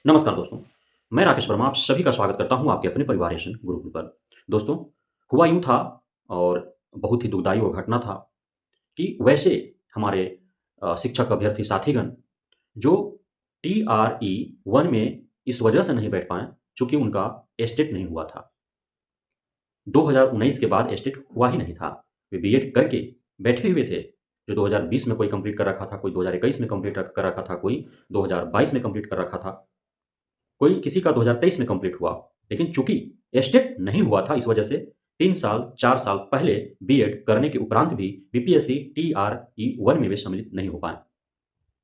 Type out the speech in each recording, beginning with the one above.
नमस्कार दोस्तों, मैं राकेश वर्मा आप सभी का स्वागत करता हूं आपके अपने परिवारेशन गुरुकुल पर। दोस्तों, हुआ यूँ था और बहुत ही दुखदाई वो घटना था कि वैसे हमारे शिक्षक अभ्यर्थी साथीगण जो टीआरई 1 में इस वजह से नहीं बैठ पाए चूँकि उनका एस्टेट नहीं हुआ था। 2019 के बाद एस्टेट हुआ ही नहीं था। वे बीएड करके बैठे हुए थे, जो 2020 में कोई कंप्लीट कर रखा था, कोई 2021 में कंप्लीट कर रखा था, कोई 2022 में कंप्लीट कर रखा था। कोई किसी का 2023 में कंप्लीट हुआ, लेकिन चूंकि एस्टेट नहीं हुआ था इस वजह से 3 साल 4 साल पहले बीएड करने के उपरांत भी बीपीएससी टीआरई 1 में वे सम्मिलित नहीं हो पाए।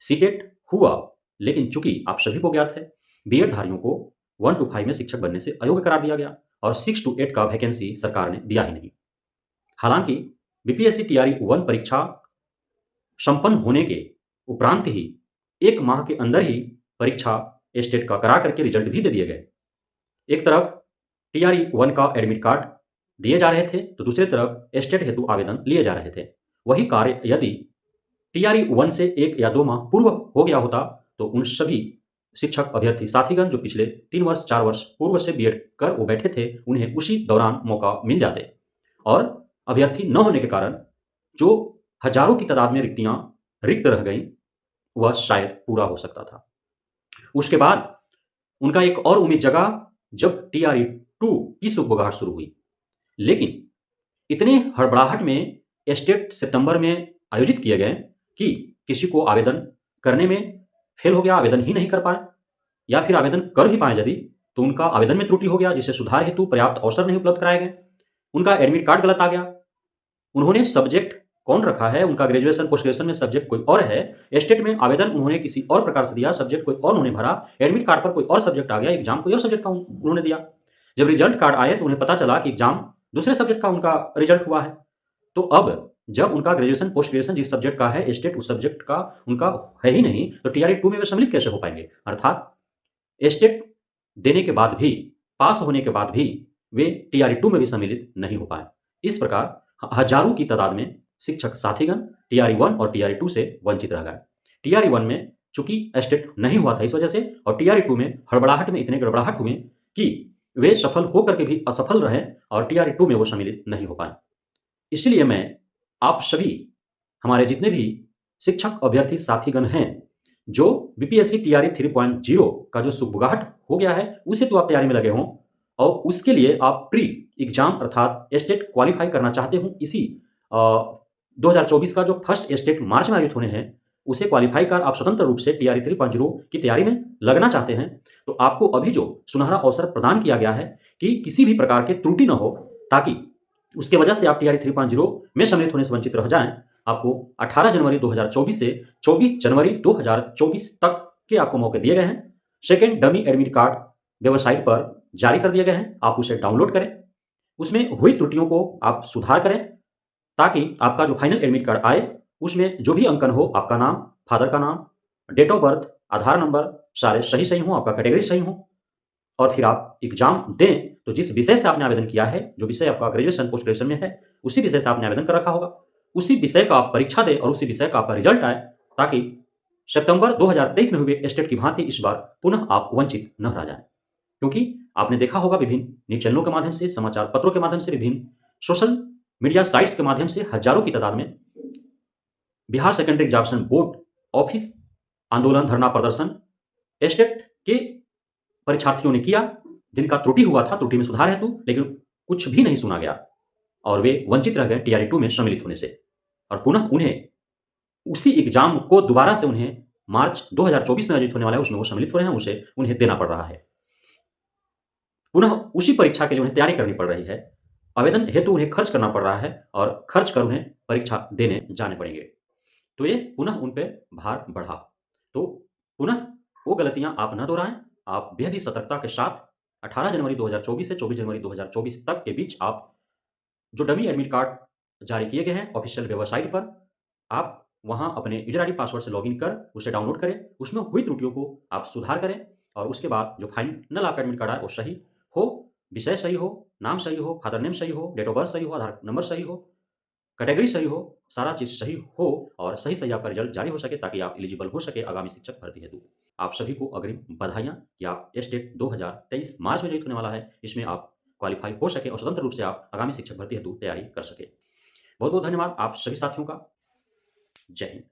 सीटेट हुआ, लेकिन चूंकि आप सभी को ज्ञात है बीएड धारियों को 1 to 5 में शिक्षक बनने से अयोग्य करार दिया गया और 6 to 8 का वैकेंसी सरकार ने दिया ही नहीं। हालांकि बीपीएससी टीआरई 1 परीक्षा संपन्न होने के उपरांत ही 1 माह के अंदर ही परीक्षा एस्टेट का करा करके रिजल्ट भी दे दिए गए। एक तरफ टीआरई 1 का एडमिट कार्ड दिए जा रहे थे, तो दूसरी तरफ एस्टेट हेतु आवेदन लिए जा रहे थे। वही कार्य यदि टीआरई 1 से 1 या 2 माह पूर्व हो गया होता, तो उन सभी शिक्षक अभ्यर्थी साथीगण जो पिछले 3 वर्ष 4 वर्ष पूर्व से बीएड कर वो बैठे थे, उन्हें उसी दौरान मौका मिल जाते और अभ्यर्थी न होने के कारण जो हजारों की तादाद में रिक्तियां रिक्त रह गईं, वह शायद पूरा हो सकता था। उसके बाद उनका एक और उम्मीद जगा जब टीआरई 2 की सुगबुगाहट शुरू हुई। लेकिन इतने हड़बड़ाहट में एस्टेट सितंबर में आयोजित किए गए कि किसी को आवेदन करने में फेल हो गया, आवेदन ही नहीं कर पाए, या फिर आवेदन कर भी पाए यदि, तो उनका आवेदन में त्रुटि हो गया जिससे सुधार हेतु पर्याप्त अवसर नहीं उपलब्ध कराए गए। उनका एडमिट कार्ड गलत आ गया। उन्होंने सब्जेक्ट कौन रखा है, उनका ग्रेजुएशन पोस्ट ग्रेजुएशन में सब्जेक्ट कोई और है, एस्टेट में आवेदन उन्होंने किसी और प्रकार से दिया, सब्जेक्ट कोई और उन्होंने भरा, एडमिट कार्ड पर कोई और सब्जेक्ट आ गया, एग्जाम कोई और सब्जेक्ट का उन्होंने दिया। जब रिजल्ट कार्ड आए तो उन्हें पता चला कि एग्जाम दूसरे सब्जेक्ट का उनका रिजल्ट हुआ है। तो अब जब उनका ग्रेजुएशन पोस्ट ग्रेजुएशन जिस सब्जेक्ट का है, एस्टेट उस सब्जेक्ट का उनका है ही नहीं, तो टीआरई 2 में वे सम्मिलित कैसे हो पाएंगे? अर्थात एस्टेट देने के बाद भी, पास होने के बाद भी वे टीआरई 2 में भी सम्मिलित नहीं हो पाए। इस प्रकार हजारों की तादाद में शिक्षक साथीगण टीआरई 1 और टीआरई 2 से वंचित रह गए। टीआरई 1 में चूंकि एस्टेट नहीं हुआ था इस वजह से, और टीआरई 2 में हड़बड़ाहट में इतने गड़बड़ाहट हुए कि वे सफल होकर के भी असफल रहे और टीआरई 2 में वो सम्मिलित नहीं हो पाए। इसलिए मैं आप सभी हमारे जितने भी शिक्षक अभ्यर्थी साथीगण हैं, जो बीपीएससी टीआरई 3.0 का जो सुगबुगाहट हो गया है, उसे तो आप तैयारी में लगे हों और उसके लिए आप प्री एग्जाम अर्थात एस्टेट क्वालिफाई करना चाहते हो, इसी 2024 का जो फर्स्ट एस्टेट मार्च में आयोजित होने हैं, उसे क्वालिफाई कर आप स्वतंत्र रूप से टीआरई 3.0 की तैयारी में लगना चाहते हैं, तो आपको अभी जो सुनहरा अवसर प्रदान किया गया है कि किसी भी प्रकार के त्रुटि न हो, ताकि उसके वजह से आप टीआरई 3.0 में सम्मिलित होने से वंचित रह जाएं। आपको 18 जनवरी 2024 से 24 जनवरी 2024 तक के आपको मौके दिए गए हैं। Second dummy admit card website पर जारी कर दिए गए हैं, आप उसे डाउनलोड करें, उसमें हुई त्रुटियों को आप सुधार करें, ताकि आपका जो फाइनल एडमिट कार्ड आए उसमें जो भी अंकन हो, आपका नाम, फादर का नाम, date of birth, Aadhaar number सारे सही हो, आपका कैटेगरी सही हो, और फिर आप एग्जाम दें तो जिस विषय से आपने आवेदन किया है, जो विषय आपका ग्रेजुएशन पोस्ट ग्रेजुएशन में है, उसी विषय से आपने आवेदन कर रखा होगा, उसी विषय का आप परीक्षा दें और उसी विषय का आपका रिजल्ट आए, ताकि सितंबर 2023 में हुए एस्टेट की भांति इस बार पुनः आप वंचित न रह जाएं। क्योंकि आपने देखा होगा विभिन्न न्यूज चैनलों के माध्यम से, समाचार पत्रों के माध्यम से, विभिन्न सोशल मीडिया साइट्स के माध्यम से हजारों की तादाद में Bihar secondary examination board office आंदोलन, धरना प्रदर्शन एस्टेट के परीक्षार्थियों ने किया, जिनका त्रुटि हुआ था, त्रुटि में सुधार हेतु, लेकिन कुछ भी नहीं सुना गया और वे वंचित रह गए टीआरई 2 में सम्मिलित होने से, और पुनः उन्हें उसी एग्जाम को दोबारा से उन्हें मार्च 2024 में आयोजित होने वाला है, उसमें वो सम्मिलित हो रहे हैं, उसे उन्हें देना पड़ रहा है। पुनः उसी परीक्षा के लिए उन्हें तैयारी करनी पड़ रही है, आवेदन हेतु उन्हें खर्च करना पड़ रहा है और खर्च कर उन्हें परीक्षा देने जाने पड़ेंगे। तो ये पुनः उन पे भार बढ़ा। तो पुनः वो गलतियां आप न दोहराएं, आप बेहद ही सतर्कता के साथ 18 जनवरी 2024 से 24 जनवरी 2024 तक के बीच आप जो डमी एडमिट कार्ड जारी किए गए हैं ऑफिशियल वेबसाइट पर, आप वहां अपने यूजर आईडी पासवर्ड से लॉगिन कर उसे डाउनलोड करें, उसमें हुई त्रुटियों को आप सुधार करें, और उसके बाद जो फाइनल आपका एडमिट कार्ड है वो सही हो, विषय सही हो, नाम सही हो, फादर नेम सही हो, डेट ऑफ बर्थ सही हो, आधार नंबर सही हो, कैटेगरी सही हो, सारा चीज़ सही हो और सही-सही आपका रिजल्ट जारी हो सके, ताकि आप एलिजिबल हो सके आगामी शिक्षक भर्ती हेतु। आप सभी को अग्रिम बधाइयाँ कि आप एसटेट 2023 मार्च में जो होने वाला है, इसमें आप क्वालिफ़ाई हो सके और स्वतंत्र रूप से आप आगामी शिक्षक भर्ती हेतु तैयारी कर सकें। बहुत-बहुत धन्यवाद आप सभी साथियों का। जय हिंद।